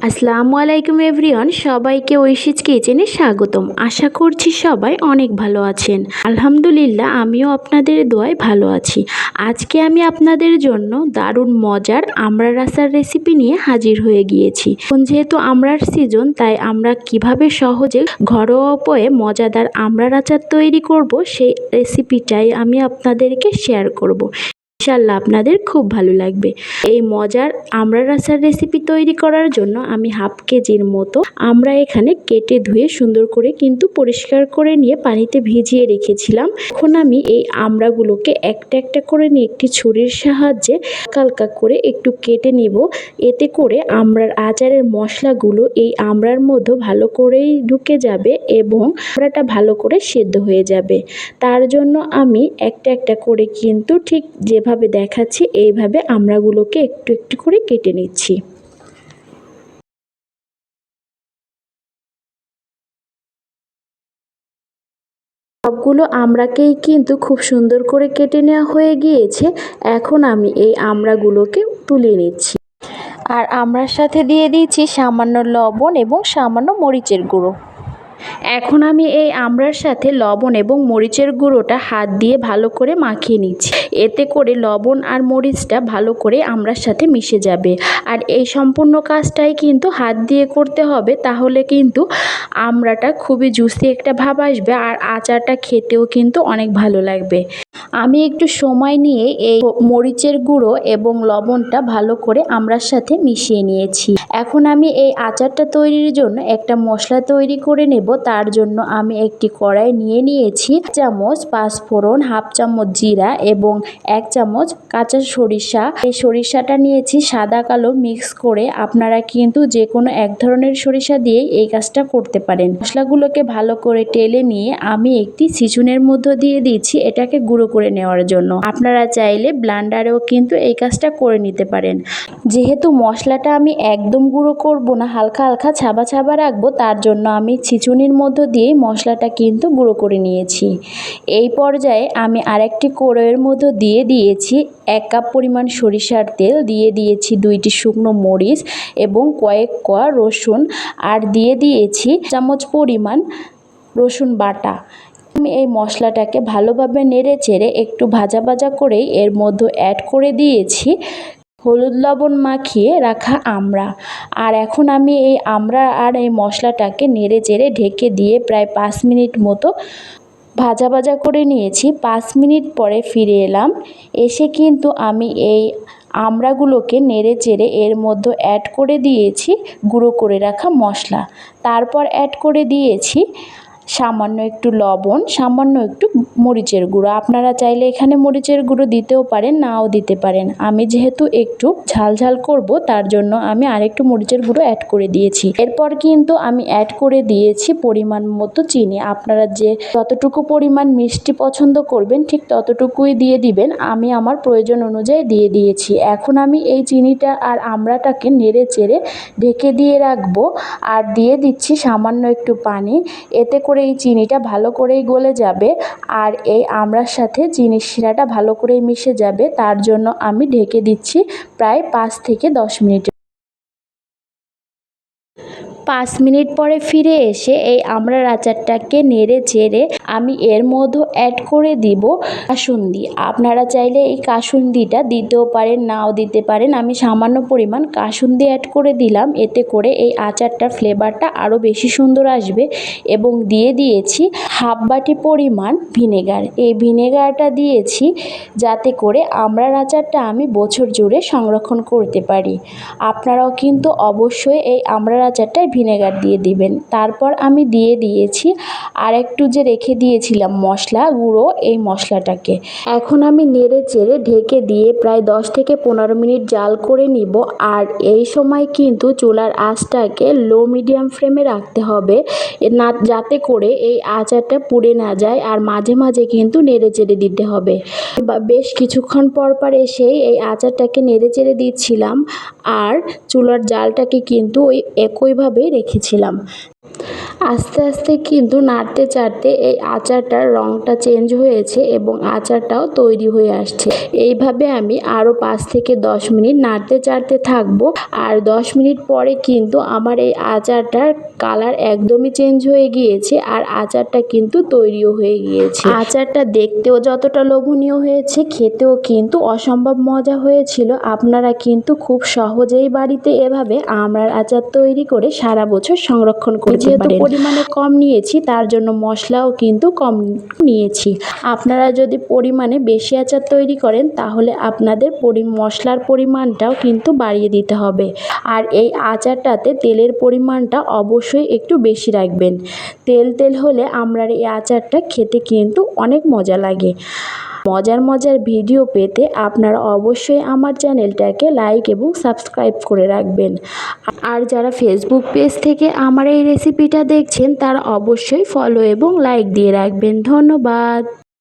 আসসালামু আলাইকুম এভরিওয়ান, সবাইকে ঐশীজ কিচেনে স্বাগতম। আশা করছি সবাই অনেক ভালো আছেন। আলহামদুলিল্লাহ, আমিও আপনাদের দোয়ায় ভালো আছি। আজকে আমি আপনাদের জন্য দারুণ মজার আমড়ার আচার রেসিপি নিয়ে হাজির হয়ে গিয়েছি। এখন যেহেতু আমড়ার সিজন, তাই আমরা কিভাবে সহজে ঘরোয়া উপায়ে মজাদার আমড়ার আচার তৈরি করব, সেই রেসিপিটাই আমি আপনাদেরকে শেয়ার করব। ইনশাআল্লাহ আপনাদের খুব ভালো লাগবে। এই মজার আমড়ার আচার রেসিপি তৈরি করার জন্য আমি হাফ কেজির মতো আমড়া এখানে কেটে ধুয়ে সুন্দর করে কিন্তু পরিষ্কার করে নিয়ে পানিতে ভিজিয়ে রেখেছিলাম। এখন আমি এই আমড়াগুলোকে একটা একটা করে নিয়ে একটি ছুরির সাহায্যে হালকা করে একটু কেটে নিব। এতে করে আমড়ার আচারের মশলাগুলো এই আমড়ার মধ্যে ভালো করেই ঢুকে যাবে এবং আমড়াটা ভালো করে সেদ্ধ হয়ে যাবে। তার জন্য আমি একটা একটা করে কিন্তু ঠিক যেভাবে দেখাচ্ছি এইভাবে আমড়াগুলোকে একটু একটু করে কেটে নিচ্ছি। সবগুলো আমড়াকেই কিন্তু খুব সুন্দর করে কেটে নেওয়া হয়ে গিয়েছে। এখন আমি এই আমড়াগুলোকে তুলে নিচ্ছি আর আমড়ার সাথে দিয়ে দিচ্ছি সামান্য লবণ এবং সামান্য মরিচের গুঁড়ো। এখন আমি এই আমড়ার সাথে লবণ এবং মরিচের গুঁড়োটা হাত দিয়ে ভালো করে মাখিয়ে নিচ্ছি। এতে করে লবণ আর মরিচটা ভালো করে আমড়ার সাথে মিশে যাবে। আর এই সম্পূর্ণ কাজটাই কিন্তু হাত দিয়ে করতে হবে, তাহলে কিন্তু আমড়াটা খুবই জুসি একটা ভাব আসবে আর আচারটা খেতেও কিন্তু অনেক ভালো লাগবে। আমি একটু সময় নিয়ে এই মরিচের গুঁড়ো এবং লবণটা ভালো করে আমড়ার সাথে মিশিয়ে নিয়েছি। এখন আমি এই আচারটা তৈরির জন্য একটা মশলা তৈরি করে নেব। তার জন্য আমি একটি কড়াই নিয়ে নিয়েছি, 1 চামচ পাঁচফোড়ন, হাফ চামচ জিরা এবং 1 চামচ কাঁচা সরিষা। এই সরিষাটা নিয়েছি সাদা কালো মিক্স করে। আপনারা কিন্তু যে কোনো এক ধরনের সরিষা দিয়েই এই কাজটা করতে পারেন। মশলাগুলোকে ভালো করে টেলে নিয়ে আমি একটি ছিচুনের মধ্যে দিয়ে দিচ্ছি এটাকে গুঁড়ো করে নেওয়ার জন্য। আপনারা চাইলে ব্লেন্ডারেও কিন্তু এই কাজটা করে নিতে পারেন। যেহেতু মশলাটা আমি একদম গুঁড়ো করব না, হালকা হালকা ছাবা ছাবা রাখবো, তার জন্য আমি ছিচুনির মধ্য দিয়েই মশলাটা কিন্তু গুঁড়ো করে নিয়েছি। এই পর্যায়ে আমি আরেকটি কড়াইয়ের মধ্যে দিয়ে দিয়েছি 1 কাপ পরিমাণ সরিষার তেল, দিয়ে দিয়েছি 2টি শুকনো মরিচ এবং কয়েক কোয়া রসুন, আর দিয়ে দিয়েছি চামচ পরিমাণ রসুন বাটা। আমি এই মশলাটাকে ভালোভাবে নেড়ে চেড়ে একটু ভাজা ভাজা করেই এর মধ্যে অ্যাড করে দিয়েছি হলুদ লবণ মাখিয়ে রাখা আমড়া। আর এখন আমি এই আমড়া আর এই মশলাটাকে নেড়ে চেড়ে ঢেকে দিয়ে প্রায় 5 মিনিট মতো ভাজা ভাজা করে নিয়েছি। 5 মিনিট পরে ফিরে এলাম। এসে কিন্তু আমি এই আমড়াগুলোকে নেড়ে চেড়ে এর মধ্যে অ্যাড করে দিয়েছি গুঁড়ো করে রাখা মশলা। তারপর অ্যাড করে দিয়েছি সামান্য একটু লবণ, সামান্য একটু মরিচের গুঁড়ো। আপনারা চাইলে এখানে মরিচের গুঁড়ো দিতেও পারেন, নাও দিতে পারেন। আমি যেহেতু একটু ঝাল ঝাল করব, তার জন্য আমি আরেকটু মরিচের গুঁড়ো অ্যাড করে দিয়েছি। এরপর কিন্তু আমি অ্যাড করে দিয়েছি পরিমাণ মতো চিনি। আপনারা যে যতটুকু পরিমাণ মিষ্টি পছন্দ করবেন ঠিক ততটুকুই দিয়ে দিবেন। আমি আমার প্রয়োজন অনুযায়ী দিয়ে দিয়েছি। এখন আমি এই চিনিটা আর আমড়াটাকে নেড়ে চেড়ে ঢেকে দিয়ে রাখবো আর দিয়ে দিচ্ছি সামান্য একটু পানি। এতে করে এই চিনিটা ভালো করেই গলে যাবে আর এই আমড়ার সাথে চিনির শিরাটা ভালো করেই মিশে যাবে। তার জন্য আমি ঢেকে দিচ্ছি প্রায় 5 থেকে 10 মিনিট। 5 মিনিট পরে ফিরে এসে এই আমড়ার আচারটাকে নেড়ে চেড়ে আমি এর মধ্যে অ্যাড করে দিব কাসুন্দি। আপনারা চাইলে এই কাসুন্দিটা দিতেও পারেন, নাও দিতে পারেন। আমি সামান্য পরিমাণ কাসুন্দি অ্যাড করে দিলাম। এতে করে এই আচারটার ফ্লেভারটা আরও বেশি সুন্দর আসবে। এবং দিয়ে দিয়েছি হাফ বাটি পরিমাণ ভিনেগার। এই ভিনেগারটা দিয়েছি যাতে করে আমড়ার আচারটা আমি বছর জুড়ে সংরক্ষণ করতে পারি। আপনারাও কিন্তু অবশ্যই এই আমড়ার আচারটায় ভিনেগার দিয়ে দিবেন। তারপর আমি দিয়ে দিয়েছি আর একটু যে রেখে দিয়েছিলাম মশলা গুঁড়ো, এই মশলাটাকে এখন আমি নেড়ে চেড়ে ঢেকে দিয়ে প্রায় 10 থেকে 15 মিনিট জাল করে নিব। আর এই সময় কিন্তু চুলার আঁচটাকে লো মিডিয়াম ফ্লেমে রাখতে হবে, না যাতে করে এই আচারটা পুড়ে না যায়। আর মাঝে মাঝে কিন্তু নেড়ে চেড়ে দিতে হবে। বেশ কিছুক্ষণ পর পর এসেই এই আচারটাকে নেড়ে চেড়ে দিচ্ছিলাম আর চুলার জালটাকে কিন্তু ওই একইভাবে রেখেছিলাম। আস্তে আস্তে কিন্তু নাড়তে চাড়তে এই আচারটার রঙটা চেঞ্জ হয়েছে এবং আচারটাও তৈরি হয়ে আসছে। এইভাবে আমি আরও 5 থেকে 10 মিনিট নাড়তে চাড়তে থাকবো। আর 10 মিনিট পরে কিন্তু আমার এই আচারটার কালার একদমই চেঞ্জ হয়ে গিয়েছে আর আচারটা কিন্তু তৈরিও হয়ে গিয়েছে। আচারটা দেখতেও যতটা লোভনীয় হয়েছে, খেতেও কিন্তু অসম্ভব মজা হয়েছিল। আপনারা কিন্তু খুব সহজেই বাড়িতে এভাবে আমড়ার আচার তৈরি করে সারা বছর সংরক্ষণ করতে পারেন। পরিমাণে কম নিয়েছি তার জন্য মশলাও কিন্তু কম নিয়েছি। আপনারা যদি পরিমাণে বেশি আচার তৈরি করেন তাহলে আপনাদের মশলার পরিমাণটাও কিন্তু বাড়িয়ে দিতে হবে। আর এই আচারটাতে তেলের পরিমাণটা অবশ্যই একটু বেশি রাখবেন। তেল তেল হলে আমড়ার এই আচারটা খেতে কিন্তু অনেক মজা লাগে। মজার ভিডিও পেতে আপনারা অবশ্যই আমার চ্যানেলটাকে লাইক এবং সাবস্ক্রাইব করে রাখবেন। আর যারা ফেসবুক পেজ থেকে আমার এই রেসিপিটা দেখছেন তারা অবশ্যই ফলো এবং লাইক দিয়ে রাখবেন। ধন্যবাদ।